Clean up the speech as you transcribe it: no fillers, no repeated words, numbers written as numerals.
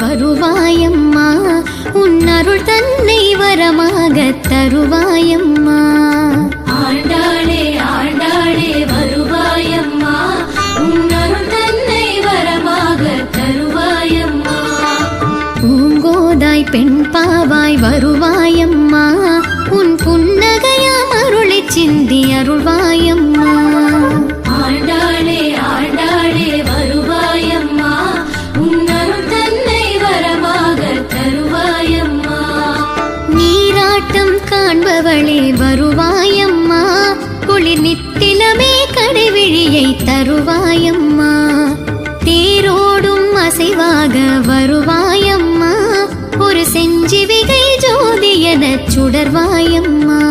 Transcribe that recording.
வருவாயம்மா, உன் அருள் தன்னை வரமாக தருவாயம்மா. ஆண்டாளே ஆண்டாளே வருவாயம்மா, உன் அருள் தன்னை வரமாக தருவாயம்மா. பூங்கோதாய் பெண் பாவாய் வருவாயம்மா, உன் புன்னகையாம் அருளை சிந்தி அருள்வாயம்மா. ஆண்டாளே ஆண்டாளே வருவாயம்மா, உன் அருள் தன்னை வரமாக தருவாயம்மா. நீராட்டம் காண்பவளே வருவாயம்மா, குளிர் நித்திலமே கடைவிழியை தருவாயம்மா. தேரோடும் அசைவாக வருவாயம்மா, ஒரு செஞ்சிவிகை ஜோதி எனச் சுடர்வாயம்மா.